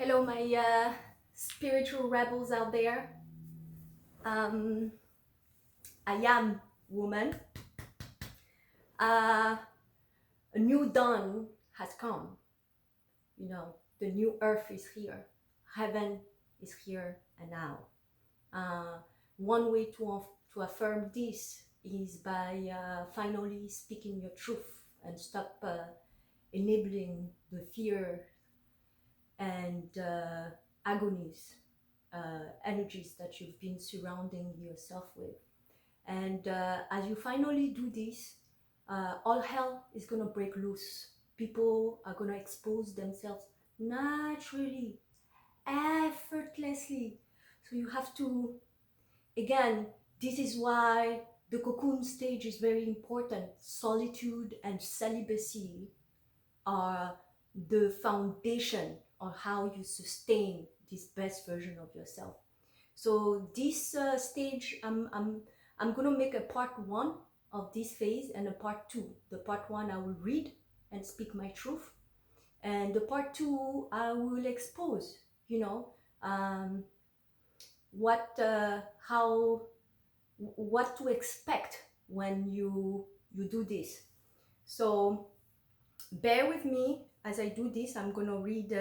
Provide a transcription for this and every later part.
Hello, my spiritual rebels out there. Um, I am woman. Uh, a new dawn has come. You know, the new earth is here. Heaven is here and now. Uh, One way to affirm this is by finally speaking your truth and stop enabling the fear and agonies, energies that you've been surrounding yourself with. And as you finally do this, all hell is going to break loose. People are going to expose themselves naturally, effortlessly. So you have to, again, this is why the cocoon stage is very important. Solitude and celibacy are the foundation on how you sustain this best version of yourself. So this stage, I'm gonna make a part one of this phase and a part two. The part one I will read and speak my truth, and the part two I will expose. You know, um, what how what to expect when you do this. So bear with me as I do this. I'm gonna read.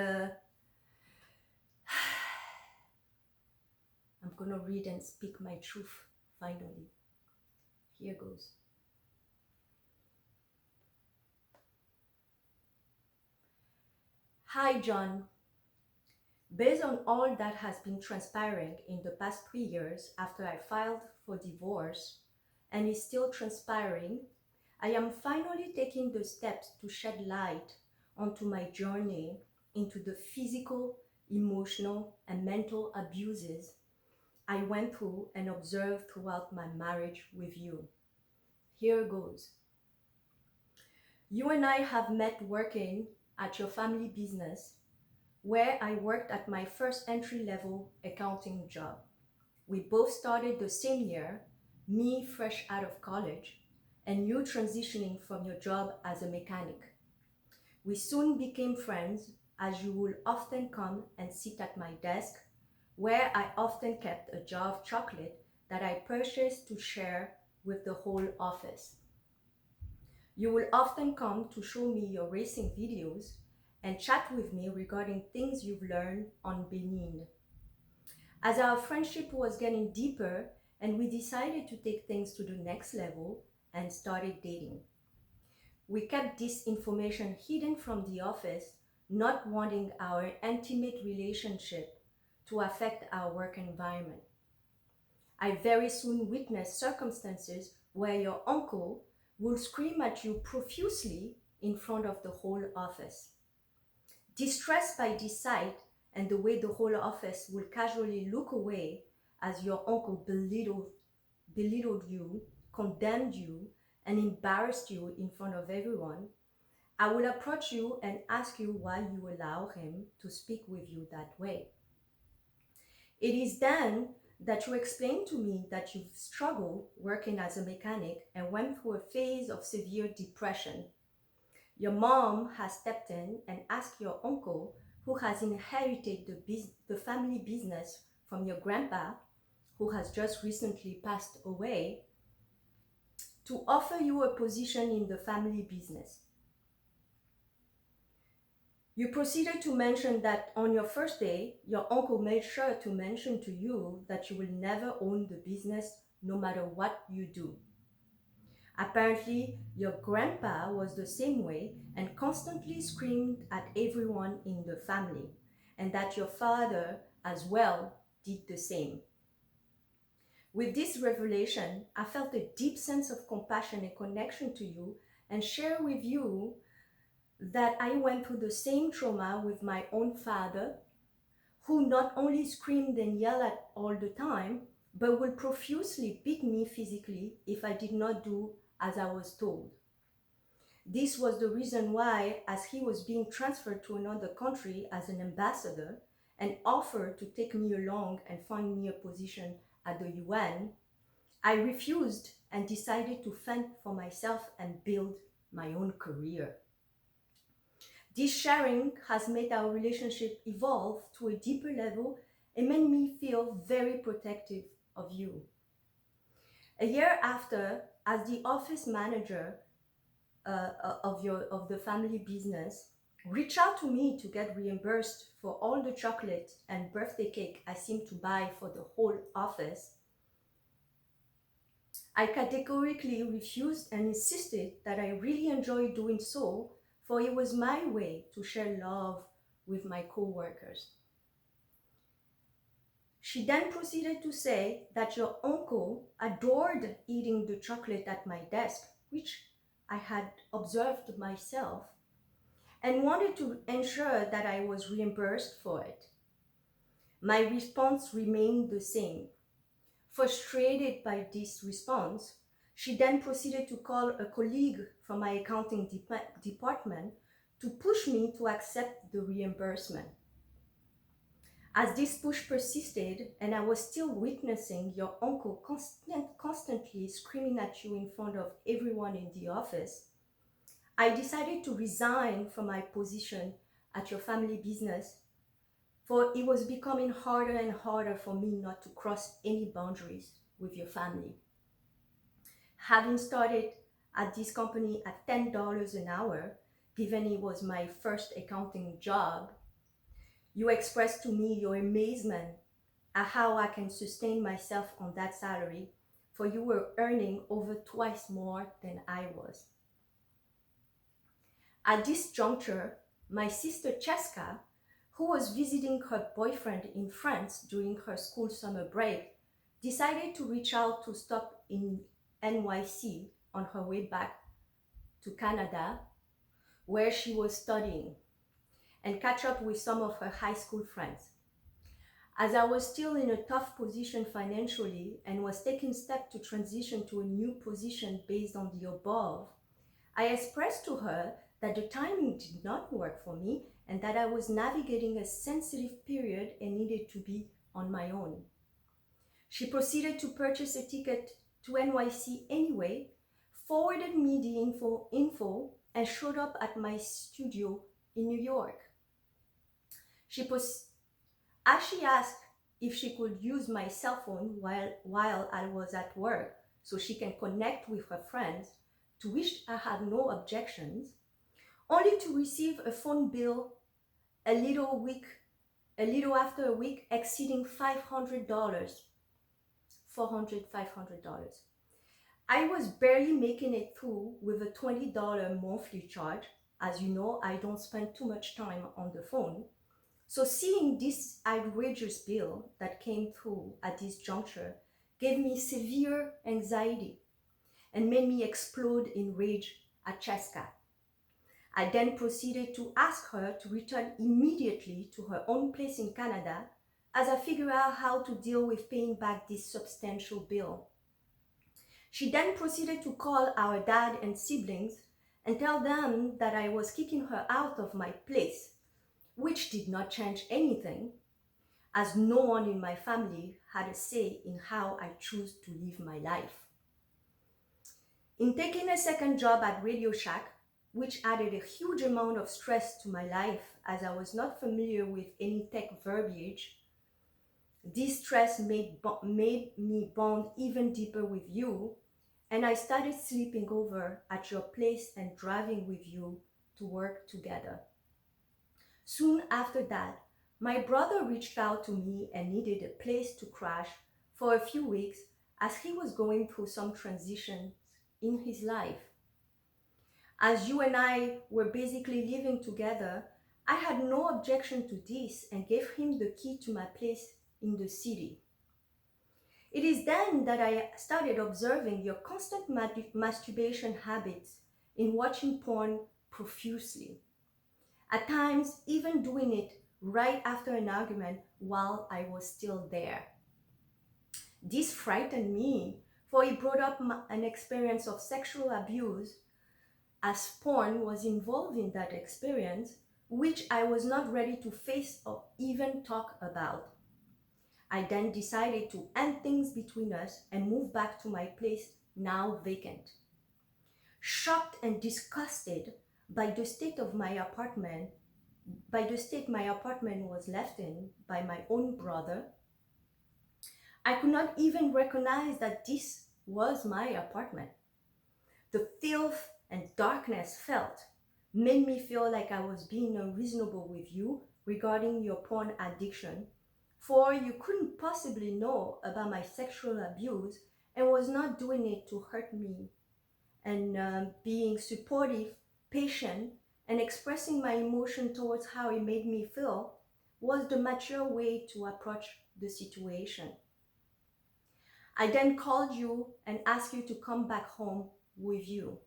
I'm gonna read and speak my truth finally. Here goes. Hi, John. Based on all that has been transpiring in the past 3 years after I filed for divorce and is still transpiring, I am finally taking the steps to shed light onto my journey into the physical, emotional, and mental abuses I went through and observed throughout my marriage with you. Here goes. You and I have met working at your family business where I worked at my first entry-level accounting job. We both started the same year, me fresh out of college, and you transitioning from your job as a mechanic. We soon became friends as you would often come and sit at my desk, where I often kept a jar of chocolate that I purchased to share with the whole office. You will often come to show me your racing videos and chat with me regarding things you've learned on Benin. As our friendship was getting deeper and we decided to take things to the next level and started dating. We kept this information hidden from the office, not wanting our intimate relationship to affect our work environment. I very soon witnessed circumstances where your uncle would scream at you profusely in front of the whole office. Distressed by this sight and the way the whole office will casually look away as your uncle belittled you, condemned you, and embarrassed you in front of everyone, I would approach you and ask you why you allow him to speak with you that way. It is then that you explain to me that you've struggled working as a mechanic and went through a phase of severe depression. Your mom has stepped in and asked your uncle, who has inherited the family business from your grandpa, who has just recently passed away, to offer you a position in the family business. You proceeded to mention that on your first day, your uncle made sure to mention to you that you will never own the business no matter what you do. Apparently, your grandpa was the same way and constantly screamed at everyone in the family, and that your father as well did the same. With this revelation, I felt a deep sense of compassion and connection to you and share with you that I went through the same trauma with my own father, who not only screamed and yelled at all the time, but would profusely beat me physically if I did not do as I was told. This was the reason why, as he was being transferred to another country as an ambassador and offered to take me along and find me a position at the UN, I refused and decided to fend for myself and build my own career. This sharing has made our relationship evolve to a deeper level and made me feel very protective of you. A year after, as the office manager of the family business, reach out to me to get reimbursed for all the chocolate and birthday cake I seem to buy for the whole office. I categorically refused and insisted that I really enjoyed doing so, for it was my way to share love with my co-workers. She then proceeded to say that your uncle adored eating the chocolate at my desk, which I had observed myself, and wanted to ensure that I was reimbursed for it. My response remained the same. Frustrated by this response, she then proceeded to call a colleague from my accounting department to push me to accept the reimbursement. As this push persisted and I was still witnessing your uncle constantly screaming at you in front of everyone in the office, I decided to resign from my position at your family business, for it was becoming harder and harder for me not to cross any boundaries with your family. Having started at this company at $10 an hour, given it was my first accounting job, you expressed to me your amazement at how I can sustain myself on that salary, for you were earning over twice more than I was. At this juncture, my sister Cheska, who was visiting her boyfriend in France during her school summer break, decided to reach out to stop in NYC on her way back to Canada, where she was studying, and catch up with some of her high school friends. As I was still in a tough position financially and was taking steps to transition to a new position based on the above, I expressed to her that the timing did not work for me and that I was navigating a sensitive period and needed to be on my own. She proceeded to purchase a ticket to NYC anyway, forwarded me the info and showed up at my studio in New York. As she asked if she could use my cell phone while I was at work so she can connect with her friends, to which I had no objections, only to receive a phone bill a little after a week exceeding $500, $500. I was barely making it through with a $20 monthly charge. As you know, I don't spend too much time on the phone. So seeing this outrageous bill that came through at this juncture gave me severe anxiety and made me explode in rage at Cheska. I then proceeded to ask her to return immediately to her own place in Canada as I figured out how to deal with paying back this substantial bill. She then proceeded to call our dad and siblings and tell them that I was kicking her out of my place, which did not change anything, as no one in my family had a say in how I choose to live my life. In taking a second job at Radio Shack, which added a huge amount of stress to my life as I was not familiar with any tech verbiage, this stress made me bond even deeper with you, and I started sleeping over at your place and driving with you to work together. Soon after that, my brother reached out to me and needed a place to crash for a few weeks as he was going through some transitions in his life. As you and I were basically living together, I had no objection to this and gave him the key to my place in the city. It is then that I started observing your constant masturbation habits in watching porn profusely. At times, even doing it right after an argument while I was still there. This frightened me, for it brought up an experience of sexual abuse, as porn was involved in that experience, which I was not ready to face or even talk about. I then decided to end things between us and move back to my place, now vacant. Shocked and disgusted, by the state of my apartment, by the state my apartment was left in by my own brother. I could not even recognize that this was my apartment. The filth and darkness felt made me feel like I was being unreasonable with you regarding your porn addiction, for you couldn't possibly know about my sexual abuse and was not doing it to hurt me. And being supportive, patient, and expressing my emotion towards how it made me feel was the mature way to approach the situation. I then called you and asked you to come back home with you.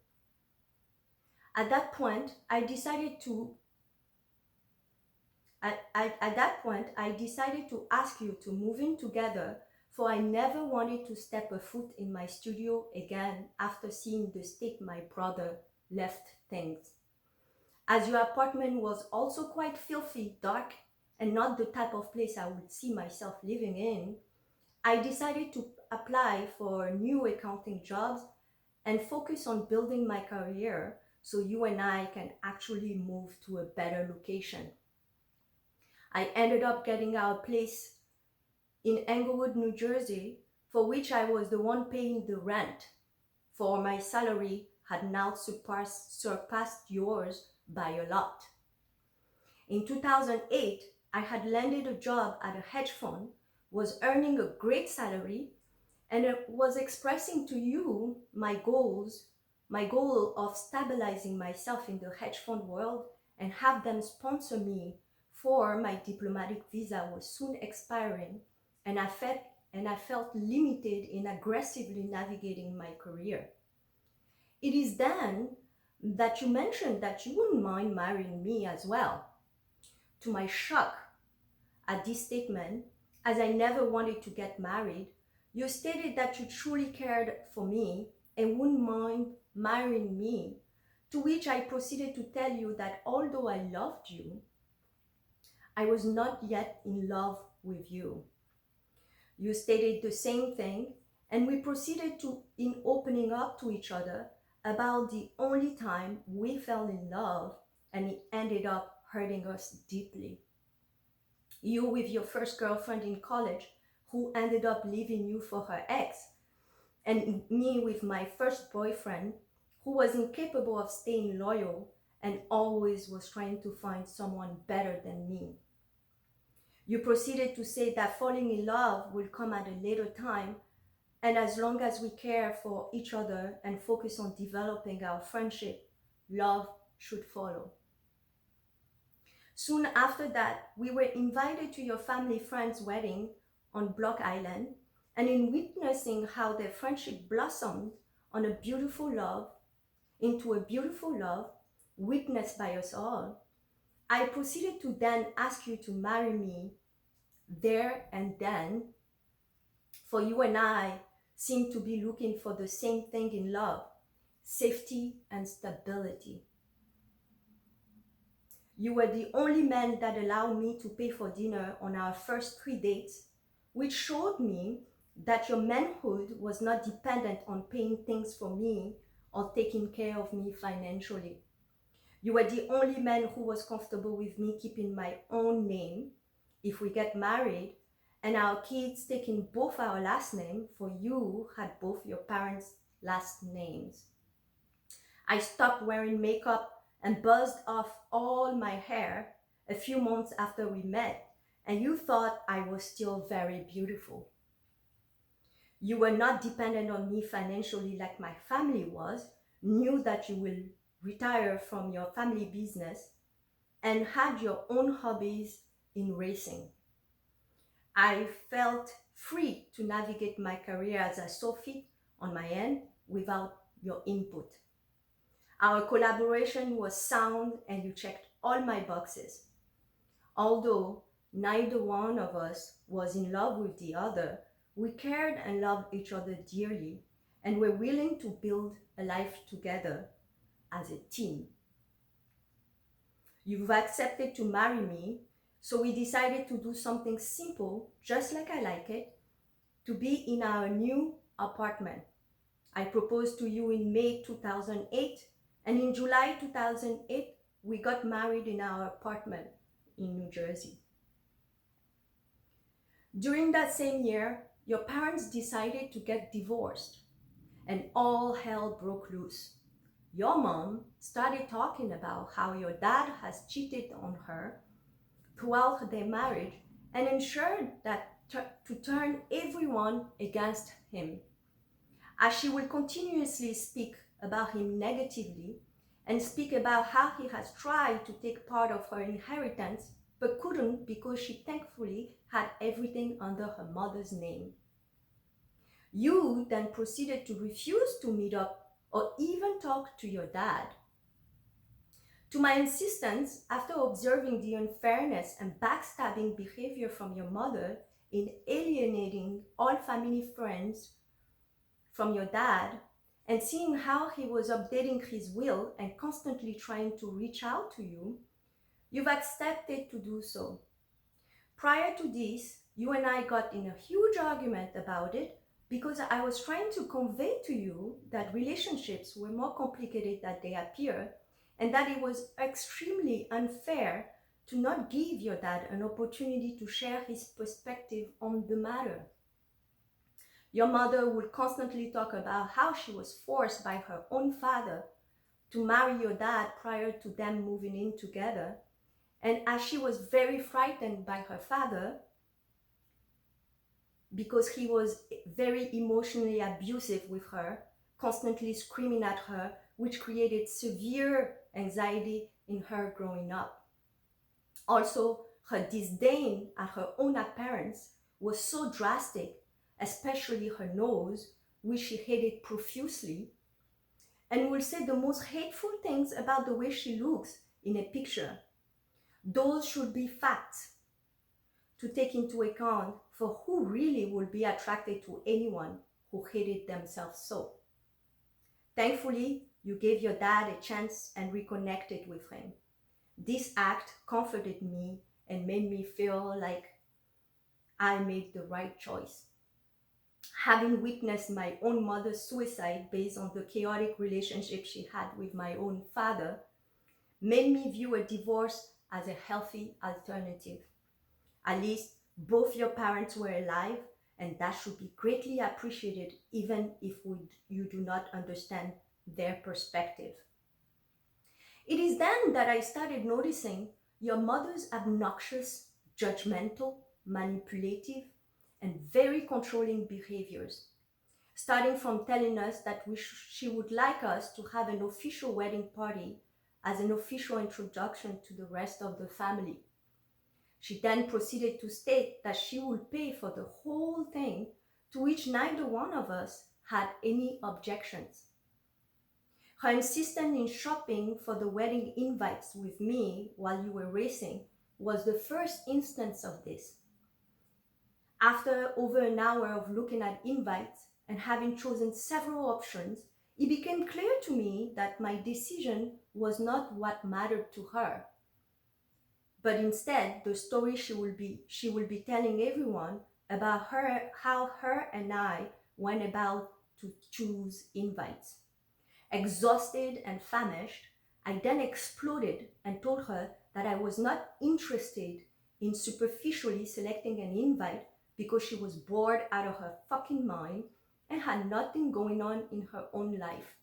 At that point, I decided to ask you to move in together, for I never wanted to step a foot in my studio again after seeing the state my brother left things. As your apartment was also quite filthy, dark, and not the type of place I would see myself living in, I decided to apply for new accounting jobs and focus on building my career so you and I can actually move to a better location. I ended up getting our place in Englewood, New Jersey, for which I was the one paying the rent, for my salary had now surpassed yours by a lot. In 2008, I had landed a job at a hedge fund, was earning a great salary, and was expressing to you my goal of stabilizing myself in the hedge fund world and have them sponsor me, for my diplomatic visa was soon expiring, and I felt limited in aggressively navigating my career. It is then that you mentioned that you wouldn't mind marrying me as well. To my shock at this statement, as I never wanted to get married, you stated that you truly cared for me and wouldn't mind marrying me, to which I proceeded to tell you that although I loved you, I was not yet in love with you. You stated the same thing, and we proceeded in opening up to each other about the only time we fell in love, and it ended up hurting us deeply. You with your first girlfriend in college who ended up leaving you for her ex, and me with my first boyfriend who was incapable of staying loyal and always was trying to find someone better than me. You proceeded to say that falling in love will come at a later time, and as long as we care for each other and focus on developing our friendship, love should follow. Soon after that, we were invited to your family friend's wedding on Block Island, and in witnessing how their friendship blossomed into a beautiful love, witnessed by us all, I proceeded to then ask you to marry me there and then, for you and I seem to be looking for the same thing in love: safety and stability. You were the only man that allowed me to pay for dinner on our first 3 dates, which showed me that your manhood was not dependent on paying things for me or taking care of me financially. You were the only man who was comfortable with me keeping my own name if we get married, and our kids taking both our last name, for you had both your parents' last names. I stopped wearing makeup and buzzed off all my hair a few months after we met, and you thought I was still very beautiful. You were not dependent on me financially like my family was, knew that you will retire from your family business, and had your own hobbies in racing. I felt free to navigate my career as I saw fit on my end without your input. Our collaboration was sound and you checked all my boxes. Although neither one of us was in love with the other, we cared and loved each other dearly and were willing to build a life together as a team. You've accepted to marry me, so we decided to do something simple, just like I like it, to be in our new apartment. I proposed to you in May 2008, And in July 2008, we got married in our apartment in New Jersey. During that same year, your parents decided to get divorced, and all hell broke loose. Your mom started talking about how your dad has cheated on her throughout their marriage and ensured that to turn everyone against him. As she will continuously speak about him negatively and speak about how he has tried to take part of her inheritance but couldn't because she thankfully had everything under her mother's name. You then proceeded to refuse to meet up or even talk to your dad. To my insistence, after observing the unfairness and backstabbing behavior from your mother in alienating all family friends from your dad, and seeing how he was updating his will and constantly trying to reach out to you, you've accepted to do so. Prior to this, you and I got in a huge argument about it because I was trying to convey to you that relationships were more complicated than they appear, and that it was extremely unfair to not give your dad an opportunity to share his perspective on the matter. Your mother would constantly talk about how she was forced by her own father to marry your dad prior to them moving in together. And as she was very frightened by her father, because he was very emotionally abusive with her, constantly screaming at her, which created severe anxiety in her growing up. Also, her disdain at her own appearance was so drastic, especially her nose, which she hated profusely, and will say the most hateful things about the way she looks in a picture. Those should be facts to take into account for who really will be attracted to anyone who hated themselves so. Thankfully, you gave your dad a chance and reconnected with him. This act comforted me and made me feel like I made the right choice. Having witnessed my own mother's suicide based on the chaotic relationship she had with my own father, made me view a divorce as a healthy alternative. At least both your parents were alive, and that should be greatly appreciated even if you do not understand their perspective. It is then that I started noticing your mother's obnoxious, judgmental, manipulative, and very controlling behaviors, starting from telling us that she would like us to have an official wedding party as an official introduction to the rest of the family. She then proceeded to state that she would pay for the whole thing, to which neither one of us had any objections. Her insistence in shopping for the wedding invites with me while you were racing was the first instance of this. After over an hour of looking at invites and having chosen several options, it became clear to me that my decision was not what mattered to her, but instead the story she will be telling everyone about how her and I went about to choose invites. Exhausted and famished, I then exploded and told her that I was not interested in superficially selecting an invite because she was bored out of her fucking mind and had nothing going on in her own life.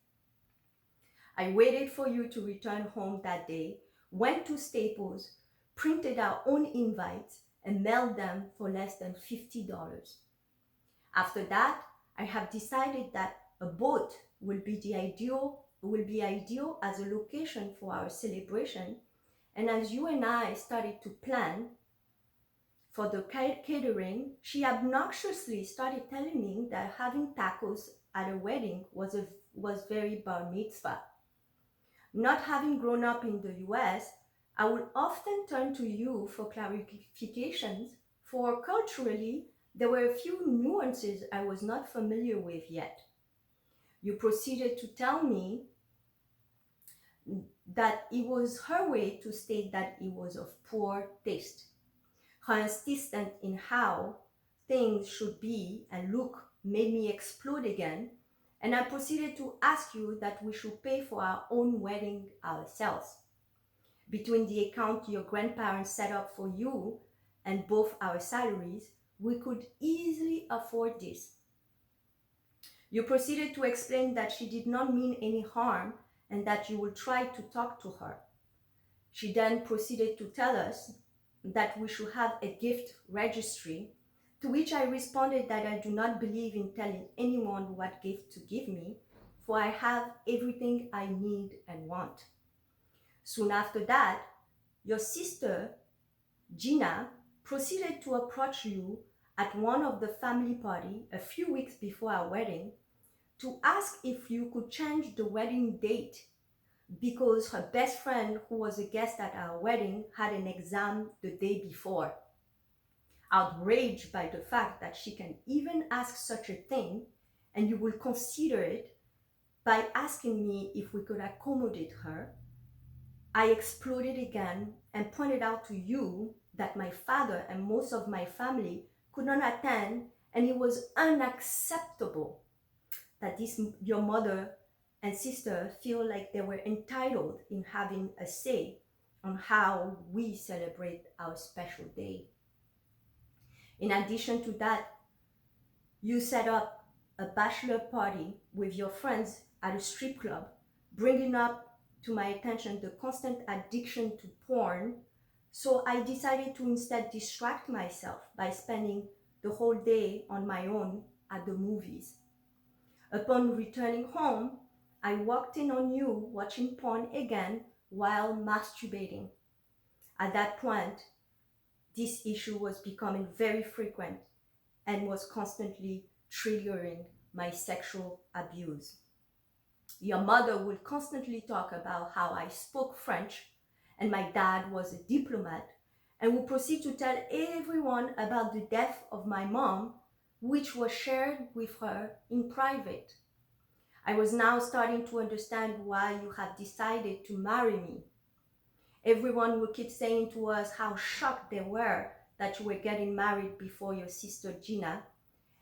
I waited for you to return home that day, went to Staples, printed our own invites, and mailed them for less than $50. After that, I have decided that a boat will be ideal as a location for our celebration. And as you and I started to plan for the catering, she obnoxiously started telling me that having tacos at a wedding was very bar mitzvah. Not having grown up in the US, I would often turn to you for clarifications, for culturally, there were a few nuances I was not familiar with yet. You proceeded to tell me that it was her way to state that it was of poor taste. Her insistence in how things should be and look made me explode again, and I proceeded to ask you that we should pay for our own wedding ourselves. Between the account your grandparents set up for you and both our salaries, we could easily afford this. You proceeded to explain that she did not mean any harm and that you will try to talk to her. She then proceeded to tell us that we should have a gift registry, to which I responded that I do not believe in telling anyone what gift to give me, for I have everything I need and want. Soon after that, your sister, Gina, proceeded to approach you at one of the family party a few weeks before our wedding to ask if you could change the wedding date because her best friend, who was a guest at our wedding, had an exam the day before. Outraged by the fact that she can even ask such a thing, and you will consider it by asking me if we could accommodate her, I exploded again and pointed out to you that my father and most of my family could not attend, and it was unacceptable that your mother and sister feel like they were entitled in having a say on how we celebrate our special day. In addition to that, you set up a bachelor party with your friends at a strip club, bringing up to my attention the constant addiction to porn. So I decided to instead distract myself by spending the whole day on my own at the movies. Upon returning home, I walked in on you watching porn again while masturbating. At that point, this issue was becoming very frequent and was constantly triggering my sexual abuse. Your mother would constantly talk about how I spoke French and my dad was a diplomat, and would proceed to tell everyone about the death of my mom, which was shared with her in private. I was now starting to understand why you have decided to marry me. Everyone would keep saying to us how shocked they were that you were getting married before your sister Gina.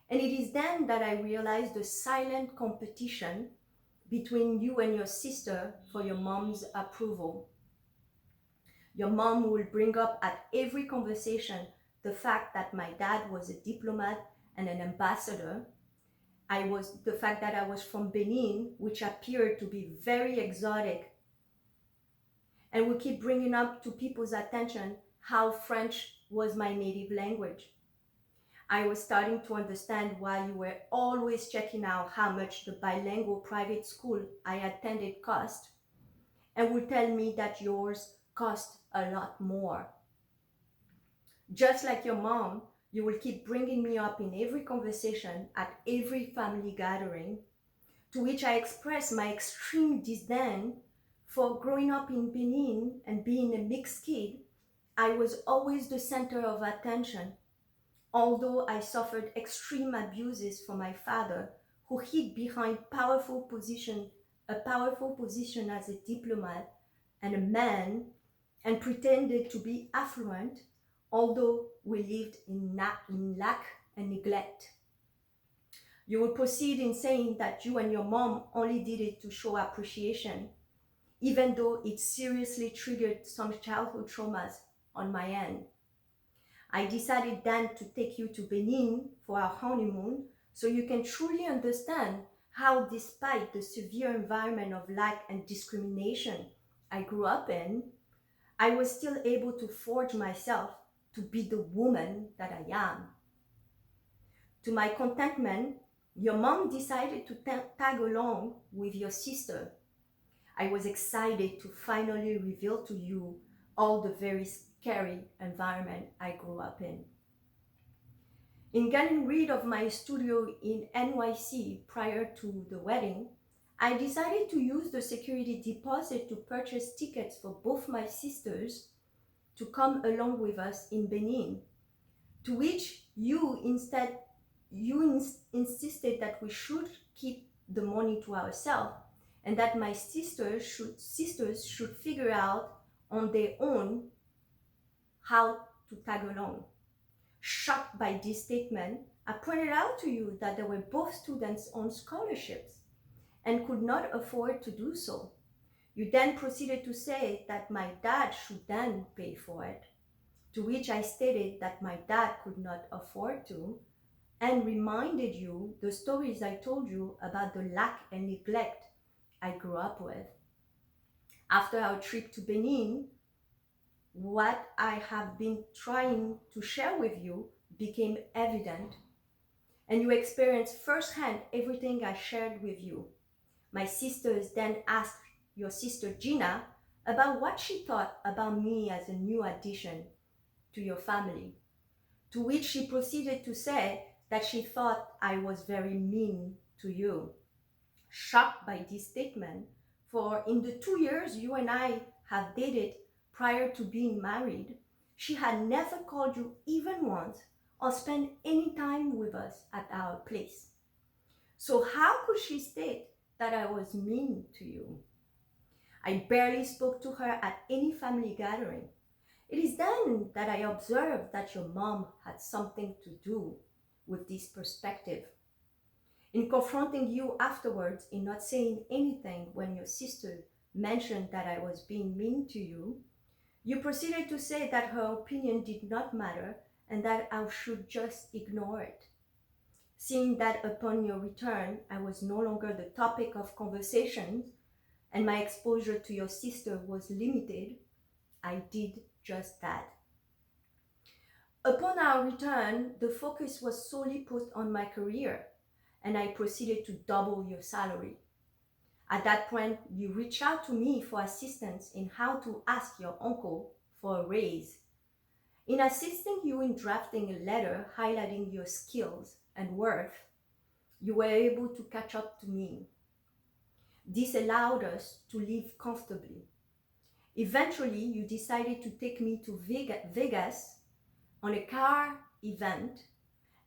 And it is then that I realized the silent competition between you and your sister for your mom's approval. Your mom will bring up at every conversation the fact that my dad was a diplomat and an ambassador. The fact that I was from Benin, which appeared to be very exotic, and we keep bringing up to people's attention how French was my native language. I was starting to understand why you were always checking out how much the bilingual private school I attended cost, and would tell me that yours cost a lot more. Just like your mom, you will keep bringing me up in every conversation at every family gathering, to which I express my extreme disdain for growing up in Benin and being a mixed kid. I was always the center of attention, although I suffered extreme abuses from my father, who hid behind a powerful position as a diplomat and a man, and pretended to be affluent, although we lived in lack and neglect. You will proceed in saying that you and your mom only did it to show appreciation, even though it seriously triggered some childhood traumas on my end. I decided then to take you to Benin for our honeymoon so you can truly understand how, despite the severe environment of lack and discrimination I grew up in, I was still able to forge myself to be the woman that I am. To my contentment, your mom decided to tag along with your sister. I was excited to finally reveal to you all the very scary environment I grew up in. In getting rid of my studio in NYC prior to the wedding, I decided to use the security deposit to purchase tickets for both my sisters to come along with us in Benin, to which you insisted that we should keep the money to ourselves and that my sisters should figure out on their own how to tag along. Shocked by this statement, I pointed out to you that they were both students on scholarships and could not afford to do so. You then proceeded to say that my dad should then pay for it, to which I stated that my dad could not afford to, and reminded you the stories I told you about the lack and neglect I grew up with. After our trip to Benin, what I have been trying to share with you became evident, and you experienced firsthand everything I shared with you. My sisters then asked your sister Gina about what she thought about me as a new addition to your family, to which she proceeded to say that she thought I was very mean to you. Shocked by this statement, for in the 2 years you and I have dated prior to being married, she had never called you even once or spent any time with us at our place. So how could she state that I was mean to you? I barely spoke to her at any family gathering. It is then that I observed that your mom had something to do with this perspective. In confronting you afterwards, in not saying anything when your sister mentioned that I was being mean to you, you proceeded to say that her opinion did not matter and that I should just ignore it. Seeing that upon your return, I was no longer the topic of conversation and my exposure to your sister was limited, I did just that. Upon our return, the focus was solely put on my career, and I proceeded to double your salary. At that point, you reached out to me for assistance in how to ask your uncle for a raise. In assisting you in drafting a letter highlighting your skills and worth, you were able to catch up to me. This allowed us to live comfortably. Eventually, you decided to take me to Vegas on a car event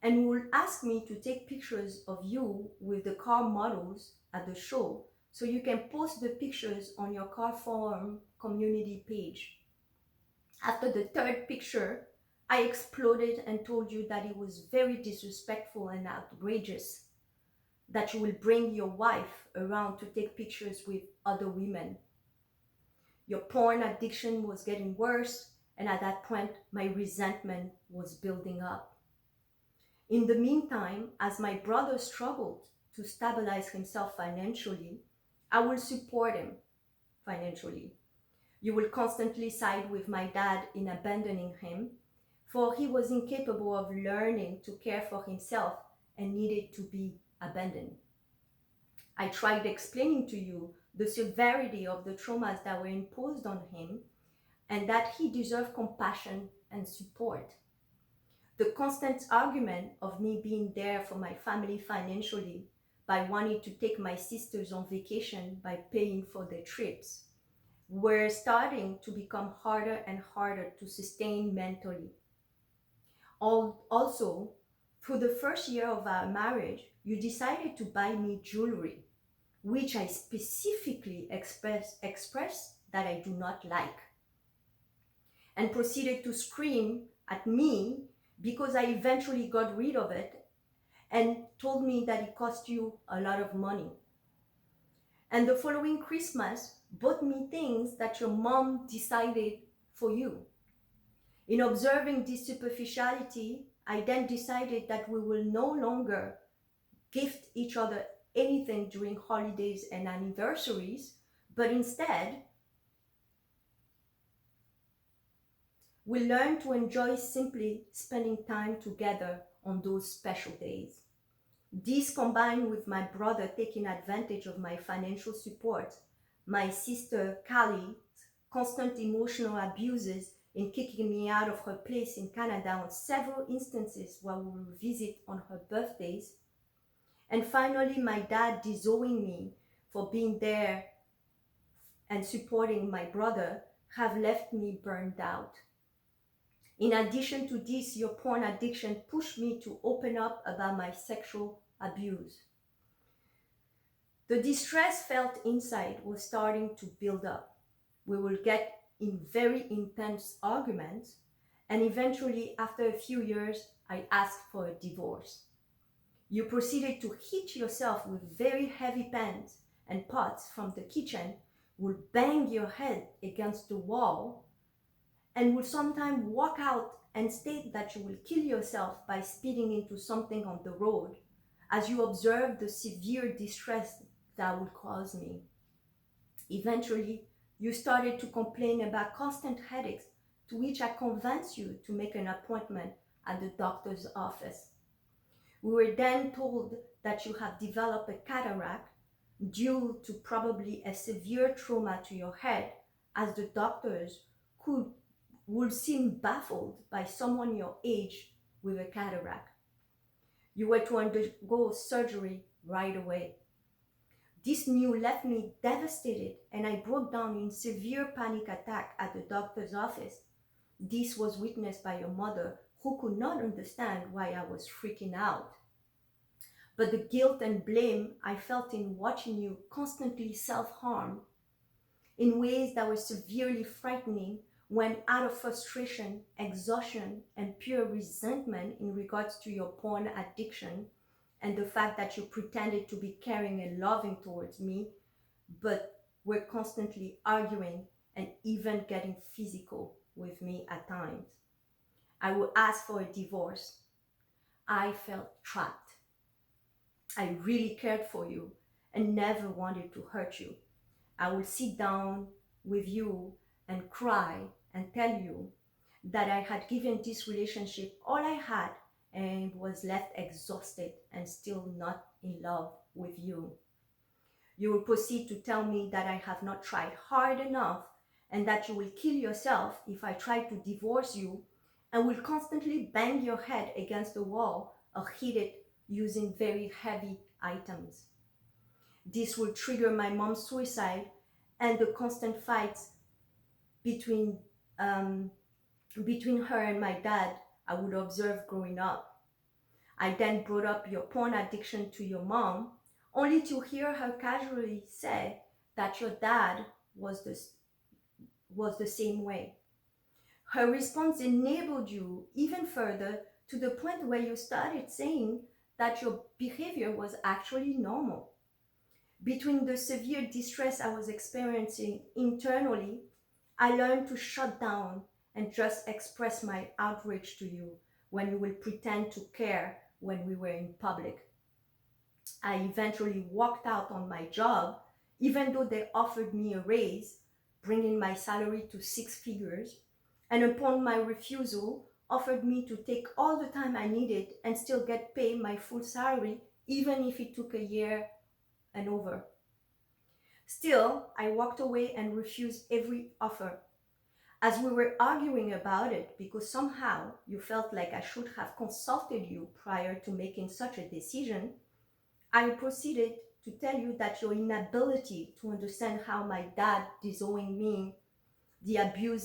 and would ask me to take pictures of you with the car models at the show so you can post the pictures on your car forum community page. After the third picture, I exploded and told you that it was very disrespectful and outrageous that you will bring your wife around to take pictures with other women. Your porn addiction was getting worse, and at that point, my resentment was building up. In the meantime, as my brother struggled to stabilize himself financially, I will support him financially. You will constantly side with my dad in abandoning him, for he was incapable of learning to care for himself and needed to be abandoned. I tried explaining to you the severity of the traumas that were imposed on him and that he deserved compassion and support. The constant argument of me being there for my family financially by wanting to take my sisters on vacation by paying for their trips were starting to become harder and harder to sustain mentally. Also, through the first year of our marriage, you decided to buy me jewelry, which I specifically expressed that I do not like, and proceeded to scream at me because I eventually got rid of it and told me that it cost you a lot of money. And the following Christmas bought me things that your mom decided for you. In observing this superficiality, I then decided that we will no longer gift each other anything during holidays and anniversaries, but instead, we learn to enjoy simply spending time together on those special days. This combined with my brother taking advantage of my financial support, my sister Kali's constant emotional abuses in kicking me out of her place in Canada on several instances while we would visit on her birthdays, and finally my dad disowning me for being there and supporting my brother have left me burned out. In addition to this, your porn addiction pushed me to open up about my sexual abuse. The distress felt inside was starting to build up. We will get in very intense arguments, and eventually, after a few years, I asked for a divorce. You proceeded to hit yourself with very heavy pens and pots from the kitchen, will bang your head against the wall, and will sometimes walk out and state that you will kill yourself by speeding into something on the road as you observe the severe distress that would cause me. Eventually, you started to complain about constant headaches, to which I convinced you to make an appointment at the doctor's office. We were then told that you have developed a cataract due to probably a severe trauma to your head, as the doctors would seem baffled by someone your age with a cataract. You were to undergo surgery right away. This news left me devastated, and I broke down in severe panic attack at the doctor's office. This was witnessed by your mother, who could not understand why I was freaking out. But the guilt and blame I felt in watching you constantly self-harm in ways that were severely frightening when, out of frustration, exhaustion, and pure resentment in regards to your porn addiction and the fact that you pretended to be caring and loving towards me, but were constantly arguing and even getting physical with me at times. I would ask for a divorce. I felt trapped. I really cared for you and never wanted to hurt you. I would sit down with you and cry and tell you that I had given this relationship all I had and was left exhausted and still not in love with you. You will proceed to tell me that I have not tried hard enough and that you will kill yourself if I try to divorce you, and will constantly bang your head against the wall or hit it using very heavy items. This will trigger my mom's suicide and the constant fights between her and my dad I would observe growing up. I then brought up your porn addiction to your mom, only to hear her casually say that your dad was the same way. Her response enabled you even further, to the point where you started saying that your behavior was actually normal. Between the severe distress I was experiencing internally, I learned to shut down and just express my outrage to you when you will pretend to care when we were in public. I eventually walked out on my job, even though they offered me a raise, bringing my salary to 6 figures, and upon my refusal, offered me to take all the time I needed and still get paid my full salary, even if it took a year and over. Still, I walked away and refused every offer. As we were arguing about it, because somehow you felt like I should have consulted you prior to making such a decision, I proceeded to tell you that your inability to understand how my dad disowned me, the abuse